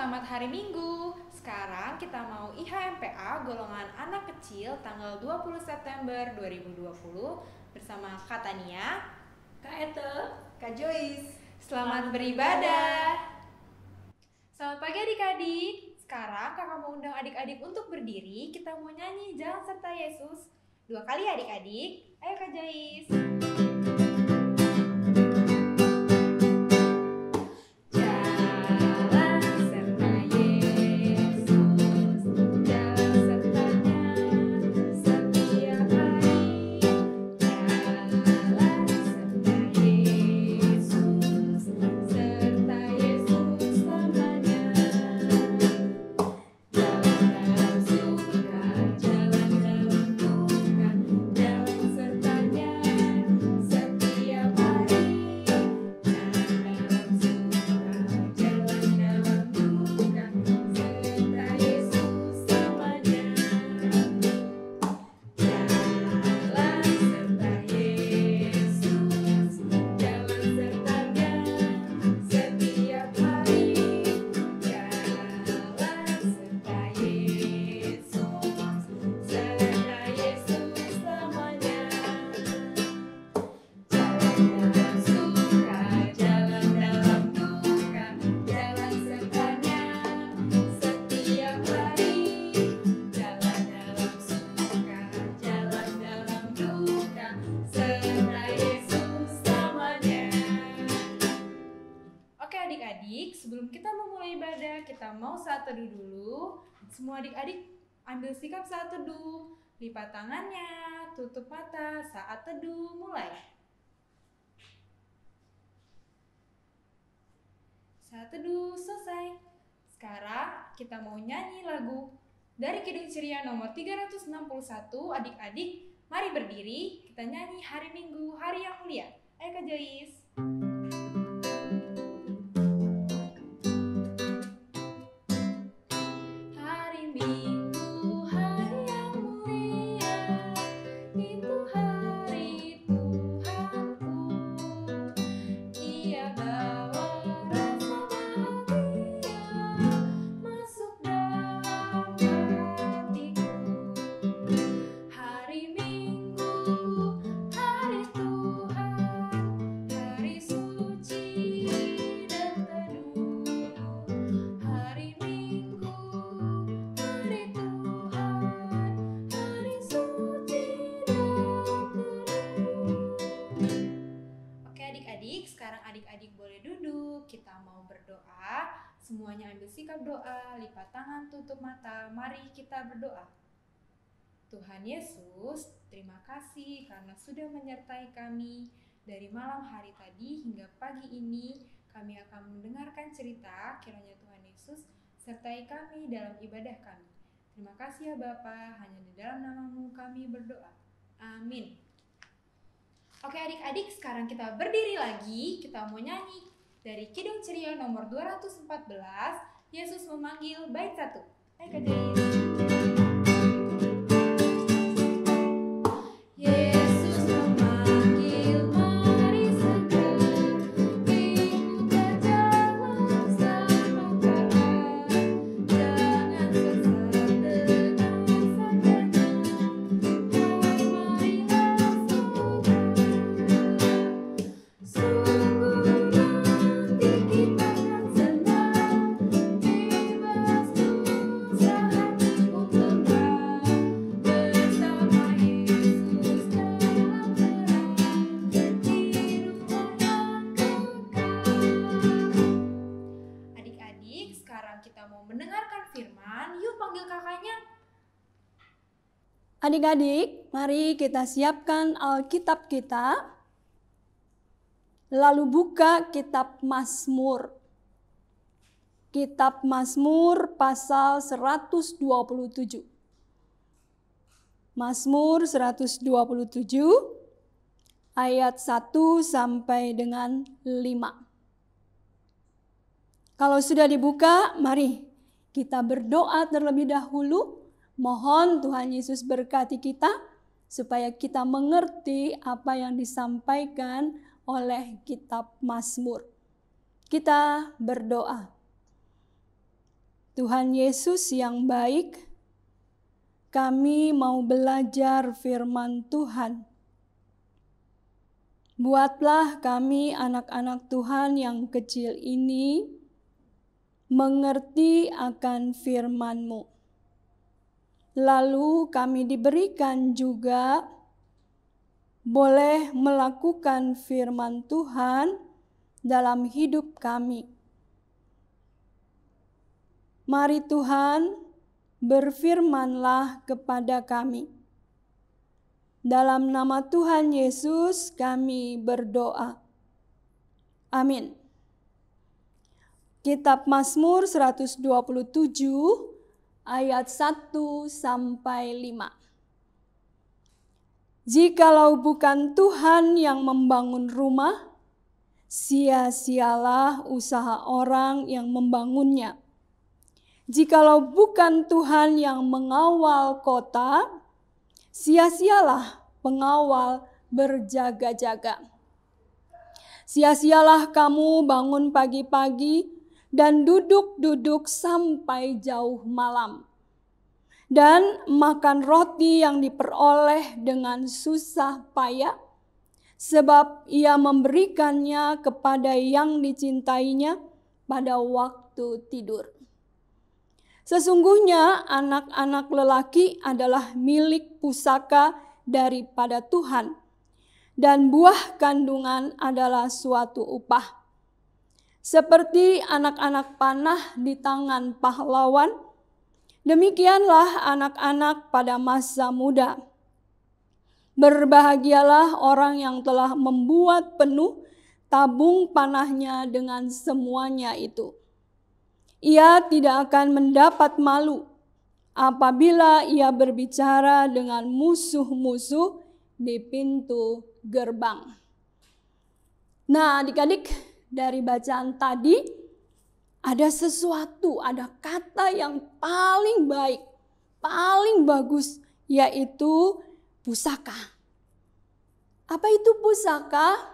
selamat hari Minggu. Sekarang kita mau IHMPA golongan anak kecil tanggal 20 September 2020 bersama Kak Tania, Kak Ete, Kak Joyce. Selamat beribadah. Selamat pagi adik-adik. Sekarang kakak mau undang adik-adik untuk berdiri. Kita mau nyanyi Jalan Serta Yesus 2 kali adik-adik. Ayo Kak Joyce. Adik-adik, sebelum kita memulai ibadah, kita mau saat teduh dulu. Semua adik-adik ambil sikap saat teduh. Lipat tangannya, tutup mata, saat teduh mulai. Saat teduh selesai. Sekarang kita mau nyanyi lagu dari Kidung Ceria nomor 361. Adik-adik, mari berdiri, kita nyanyi hari Minggu, hari yang mulia. Ayo Kak Joyce. Sekarang adik-adik boleh duduk, kita mau berdoa. Semuanya ambil sikap doa, lipat tangan, tutup mata. Mari kita berdoa. Tuhan Yesus, terima kasih karena sudah menyertai kami dari malam hari tadi hingga pagi ini. Kami akan mendengarkan cerita, kiranya Tuhan Yesus sertai kami dalam ibadah kami. Terima kasih ya Bapa, hanya di dalam nama-Mu kami berdoa. Amin. Oke adik-adik, sekarang kita berdiri lagi, kita mau nyanyi dari Kidung Ceria nomor 214, Yesus memanggil bait 1. Ayo Kak Joyce. Adik-adik, mari kita siapkan Alkitab kita. Lalu buka kitab Mazmur. Kitab Mazmur pasal 127. Mazmur 127 ayat 1 sampai dengan 5. Kalau sudah dibuka, mari kita berdoa terlebih dahulu. Mohon Tuhan Yesus berkati kita supaya kita mengerti apa yang disampaikan oleh kitab Mazmur. Kita berdoa. Tuhan Yesus yang baik, kami mau belajar firman Tuhan. Buatlah kami anak-anak Tuhan yang kecil ini mengerti akan firman-Mu. Lalu kami diberikan juga boleh melakukan firman Tuhan dalam hidup kami. Mari Tuhan, berfirman-Lah kepada kami. Dalam nama Tuhan Yesus kami berdoa. Amin. Kitab Mazmur 127 ayat 1 sampai 5. Jikalau bukan Tuhan yang membangun rumah, sia-sialah usaha orang yang membangunnya. Jikalau bukan Tuhan yang mengawal kota, sia-sialah pengawal berjaga-jaga. Sia-sialah kamu bangun pagi-pagi dan duduk-duduk sampai jauh malam, dan makan roti yang diperoleh dengan susah payah, sebab ia memberikannya kepada yang dicintainya pada waktu tidur. Sesungguhnya anak-anak lelaki adalah milik pusaka daripada Tuhan, dan buah kandungan adalah suatu upah. Seperti anak-anak panah di tangan pahlawan, demikianlah anak-anak pada masa muda. Berbahagialah orang yang telah membuat penuh tabung panahnya dengan semuanya itu. Ia tidak akan mendapat malu apabila ia berbicara dengan musuh-musuh di pintu gerbang. Nah, adik-adik, dari bacaan tadi ada sesuatu, ada kata yang paling baik, paling bagus, yaitu pusaka. Apa itu pusaka?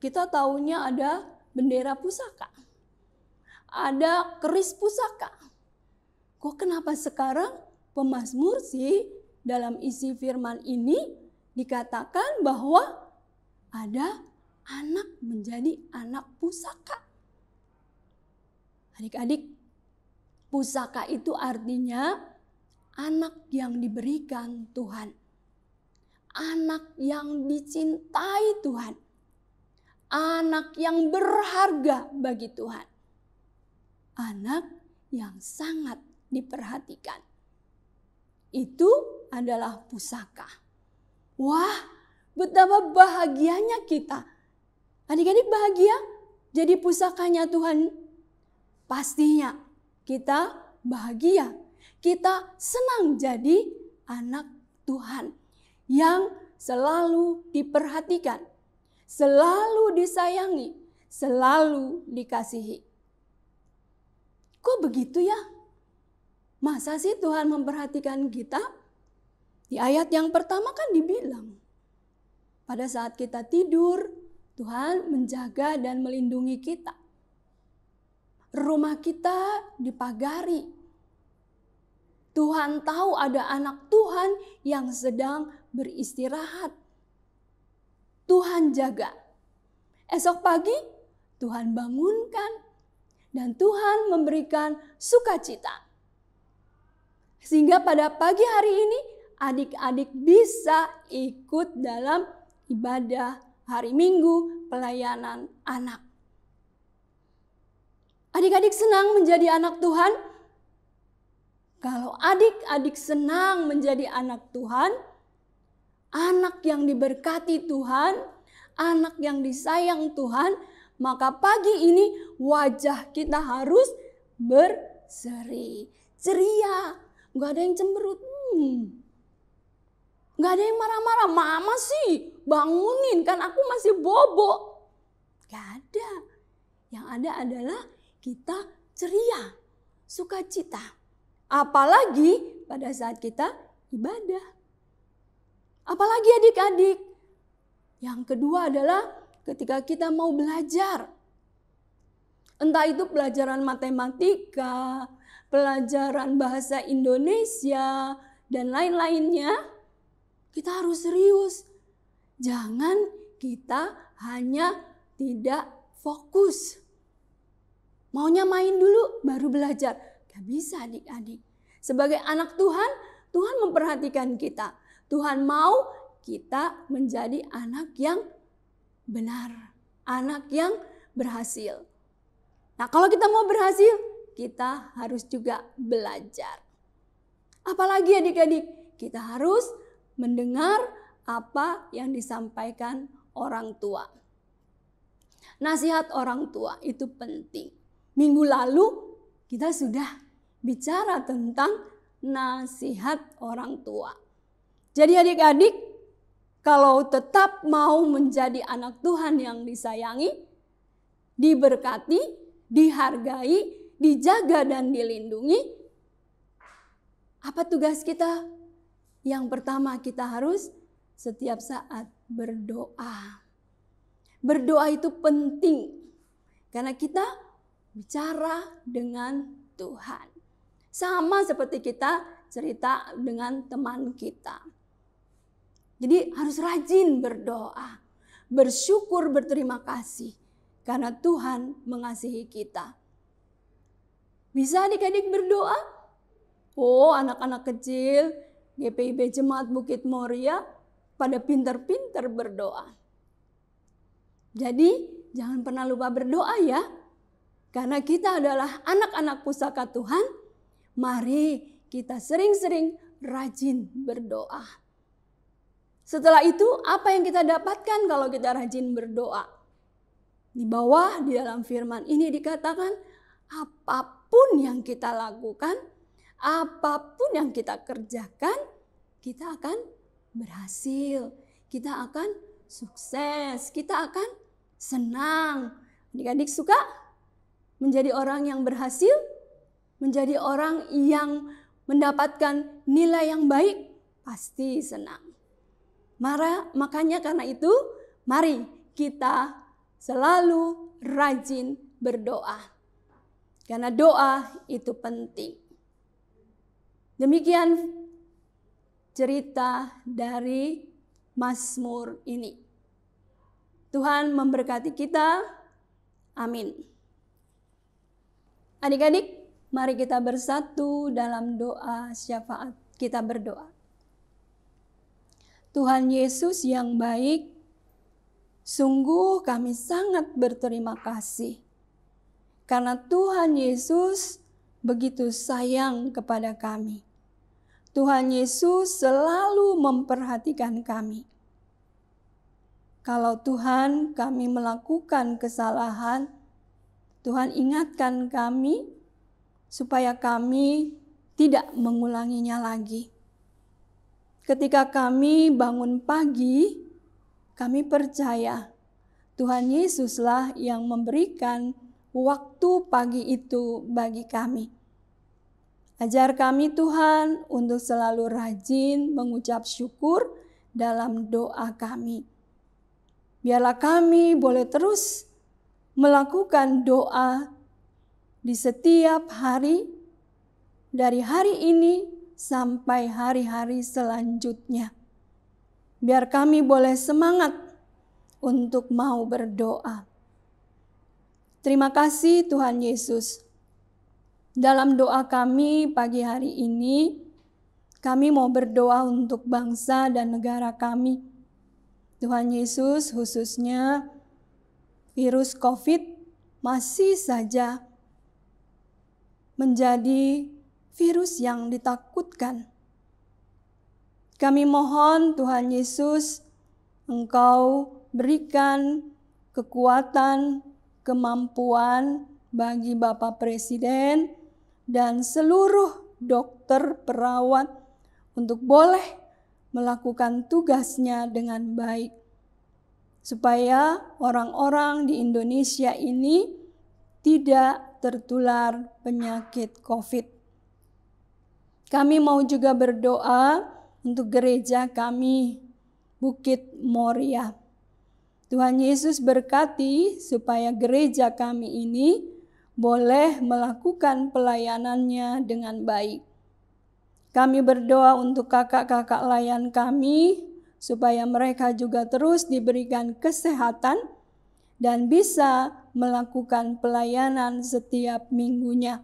Kita taunya ada bendera pusaka. Ada keris pusaka. Kok kenapa sekarang pemazmur sih dalam isi firman ini dikatakan bahwa ada anak menjadi anak pusaka? Adik-adik, pusaka itu artinya anak yang diberikan Tuhan. Anak yang dicintai Tuhan. Anak yang berharga bagi Tuhan. Anak yang sangat diperhatikan. Itu adalah pusaka. Wah, betapa bahagianya kita. Adik-adik bahagia jadi pusakanya Tuhan. Pastinya kita bahagia. Kita senang jadi anak Tuhan yang selalu diperhatikan, selalu disayangi, selalu dikasihi. Kok begitu ya? Masa sih Tuhan memperhatikan kita? Di ayat yang pertama kan dibilang, pada saat kita tidur, Tuhan menjaga dan melindungi kita. Rumah kita dipagari. Tuhan tahu ada anak Tuhan yang sedang beristirahat. Tuhan jaga. Esok pagi Tuhan bangunkan. Dan Tuhan memberikan sukacita. Sehingga pada pagi hari ini adik-adik bisa ikut dalam ibadah hari Minggu pelayanan anak. Adik-adik senang menjadi anak Tuhan? Kalau adik-adik senang menjadi anak Tuhan, anak yang diberkati Tuhan, anak yang disayang Tuhan, maka pagi ini wajah kita harus berseri, ceria. Gak ada yang cemberut. Gak ada yang marah-marah. Mama sih bangunin, kan aku masih bobo. Gak ada. Yang ada adalah kita ceria, sukacita. Apalagi pada saat kita ibadah. Apalagi adik-adik. Yang kedua adalah ketika kita mau belajar. Entah itu pelajaran matematika, pelajaran bahasa Indonesia, dan lain-lainnya, kita harus serius. Jangan kita hanya tidak fokus. Maunya main dulu baru belajar. Gak bisa adik-adik. Sebagai anak Tuhan, Tuhan memperhatikan kita. Tuhan mau kita menjadi anak yang benar. Anak yang berhasil. Nah, kalau kita mau berhasil, kita harus juga belajar. Apalagi adik-adik, kita harus mendengar apa yang disampaikan orang tua. Nasihat orang tua itu penting. Minggu lalu kita sudah bicara tentang nasihat orang tua. Jadi adik-adik, kalau tetap mau menjadi anak Tuhan yang disayangi, diberkati, dihargai, dijaga dan dilindungi, apa tugas kita? Yang pertama, kita harus setiap saat berdoa. Berdoa itu penting karena kita bicara dengan Tuhan. Sama seperti kita cerita dengan teman kita. Jadi harus rajin berdoa, bersyukur, berterima kasih karena Tuhan mengasihi kita. Bisa adik-adik berdoa? Oh, anak-anak kecil GPIB Jemaat Bukit Moria pada pintar-pintar berdoa. Jadi jangan pernah lupa berdoa ya. Karena kita adalah anak-anak pusaka Tuhan, mari kita sering-sering rajin berdoa. Setelah itu, apa yang kita dapatkan kalau kita rajin berdoa? Di bawah, di dalam firman ini dikatakan, apapun yang kita lakukan, apapun yang kita kerjakan, kita akan berhasil. Kita akan sukses, kita akan senang. Adik-adik suka menjadi orang yang berhasil, menjadi orang yang mendapatkan nilai yang baik, pasti senang. Makanya karena itu, mari kita selalu rajin berdoa. Karena doa itu penting. Demikian cerita dari Mazmur ini. Tuhan memberkati kita. Amin. Adik-adik, mari kita bersatu dalam doa syafaat. Kita berdoa. Tuhan Yesus yang baik, sungguh kami sangat berterima kasih. Karena Tuhan Yesus begitu sayang kepada kami. Tuhan Yesus selalu memperhatikan kami. Kalau Tuhan kami melakukan kesalahan, Tuhan ingatkan kami supaya kami tidak mengulanginya lagi. Ketika kami bangun pagi, kami percaya Tuhan Yesuslah yang memberikan waktu pagi itu bagi kami. Ajar kami Tuhan untuk selalu rajin mengucap syukur dalam doa kami. Biarlah kami boleh terus melakukan doa di setiap hari, dari hari ini sampai hari-hari selanjutnya. Biar kami boleh semangat untuk mau berdoa. Terima kasih Tuhan Yesus. Dalam doa kami pagi hari ini, kami mau berdoa untuk bangsa dan negara kami. Tuhan Yesus, khususnya virus COVID masih saja menjadi virus yang ditakutkan. Kami mohon Tuhan Yesus, Engkau berikan kekuatan, kemampuan bagi Bapak Presiden dan seluruh dokter, perawat untuk boleh melakukan tugasnya dengan baik. Supaya orang-orang di Indonesia ini tidak tertular penyakit COVID. Kami mau juga berdoa untuk gereja kami, Bukit Moria. Tuhan Yesus berkati supaya gereja kami ini boleh melakukan pelayanannya dengan baik. Kami berdoa untuk kakak-kakak layan kami, supaya mereka juga terus diberikan kesehatan dan bisa melakukan pelayanan setiap minggunya.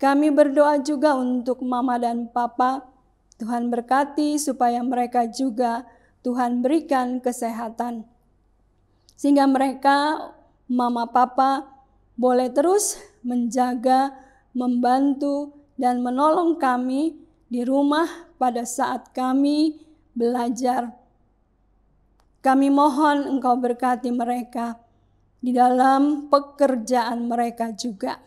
Kami berdoa juga untuk mama dan papa, Tuhan berkati supaya mereka juga Tuhan berikan kesehatan. Sehingga mereka, mama papa, boleh terus menjaga, membantu, dan menolong kami di rumah pada saat kami belajar. Kami mohon Engkau berkati mereka di dalam pekerjaan mereka juga.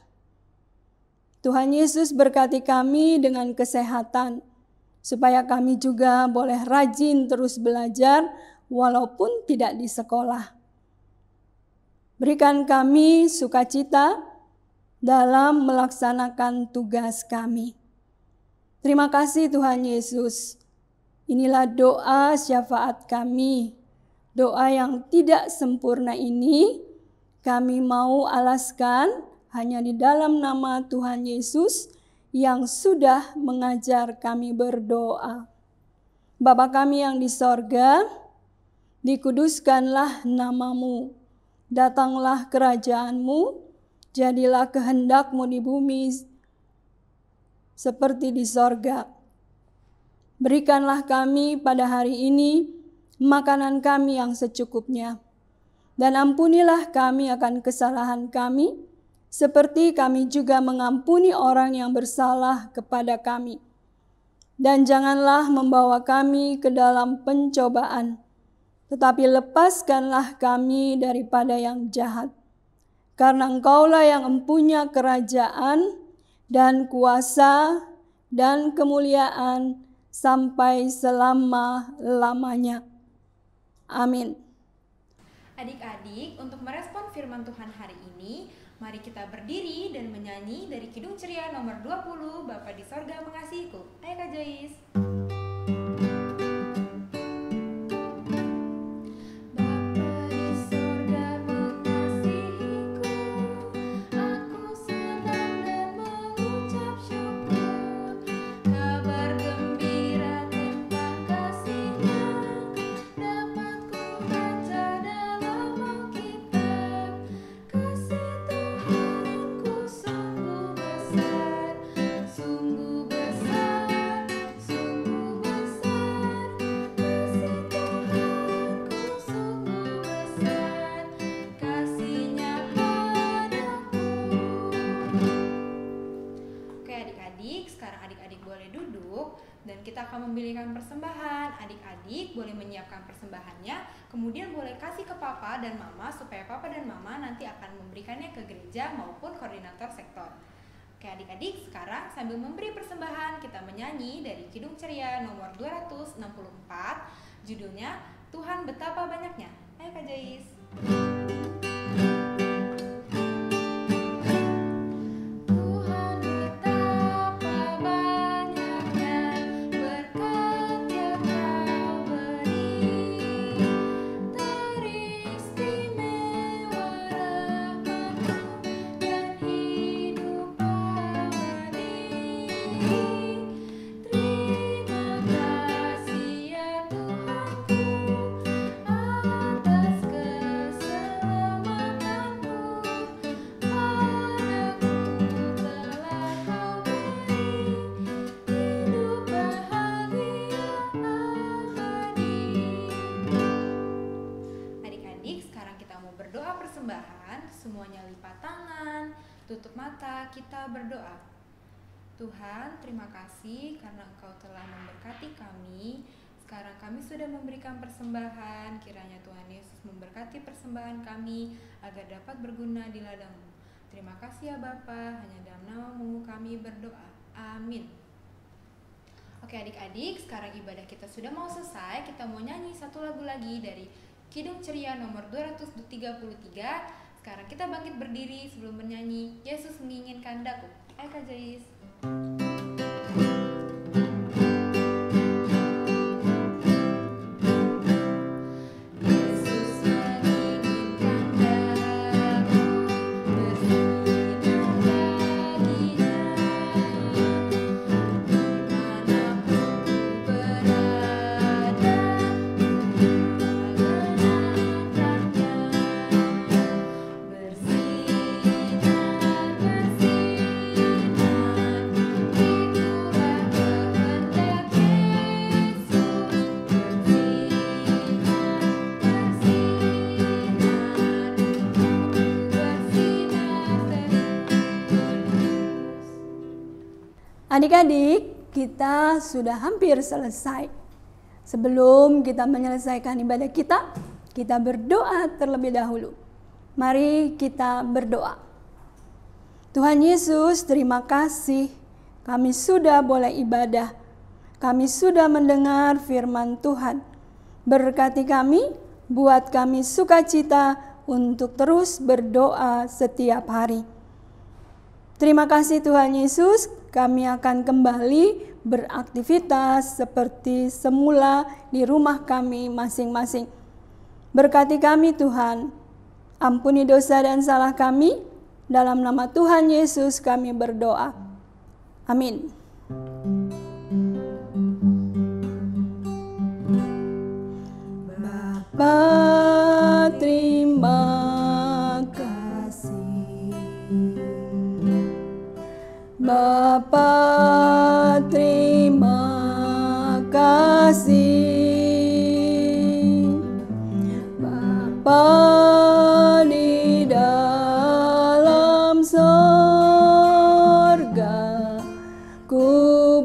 Tuhan Yesus berkati kami dengan kesehatan, supaya kami juga boleh rajin terus belajar walaupun tidak di sekolah. Berikan kami sukacita dalam melaksanakan tugas kami. Terima kasih Tuhan Yesus. Inilah doa syafaat kami. Doa yang tidak sempurna ini kami mau alaskan hanya di dalam nama Tuhan Yesus yang sudah mengajar kami berdoa. Bapa kami yang di sorga, dikuduskanlah namamu. Datanglah kerajaanmu, jadilah kehendakmu di bumi seperti di sorga. Berikanlah kami pada hari ini makanan kami yang secukupnya. Dan ampunilah kami akan kesalahan kami, seperti kami juga mengampuni orang yang bersalah kepada kami. Dan janganlah membawa kami ke dalam pencobaan, tetapi lepaskanlah kami daripada yang jahat. Karena Engkaulah yang mempunyai kerajaan dan kuasa dan kemuliaan sampai selama-lamanya. Amin. Adik-adik, untuk merespon firman Tuhan hari ini, mari kita berdiri dan menyanyi dari Kidung Ceria nomor 20, Bapa di Sorga Mengasihiku. Ayo Kak Joyce. Kita akan memilihkan persembahan. Adik-adik boleh menyiapkan persembahannya, kemudian boleh kasih ke papa dan mama supaya papa dan mama nanti akan memberikannya ke gereja maupun koordinator sektor. Oke adik-adik, sekarang sambil memberi persembahan kita menyanyi dari Kidung Ceria nomor 264, judulnya Tuhan Betapa Banyaknya. Ayo Kak Joyce. Semuanya lipat tangan, tutup mata, kita berdoa. Tuhan, terima kasih karena Engkau telah memberkati kami. Sekarang kami sudah memberikan persembahan, kiranya Tuhan Yesus memberkati persembahan kami agar dapat berguna di ladang-Mu. Terima kasih ya Bapa, hanya dalam nama-Mu kami berdoa. Amin. Oke adik-adik, sekarang ibadah kita sudah mau selesai. Kita mau nyanyi satu lagu lagi dari Kidung Ceria nomor 233. Sekarang kita bangkit berdiri sebelum bernyanyi Yesus menginginkan daku. Ayo Kak Joyce. Yesus menginginkan daku bersih. Adik-adik, kita sudah hampir selesai. Sebelum kita menyelesaikan ibadah kita berdoa terlebih dahulu. Mari kita berdoa. Tuhan Yesus, terima kasih kami sudah boleh ibadah. Kami sudah mendengar firman Tuhan. Berkati kami, buat kami sukacita untuk terus berdoa setiap hari. Terima kasih Tuhan Yesus, kami akan kembali beraktivitas seperti semula di rumah kami masing-masing. Berkati kami Tuhan, ampuni dosa dan salah kami, dalam nama Tuhan Yesus kami berdoa. Amin. Bapa, terima kasih. Bapa, terima kasih. Bapa di dalam sorga, ku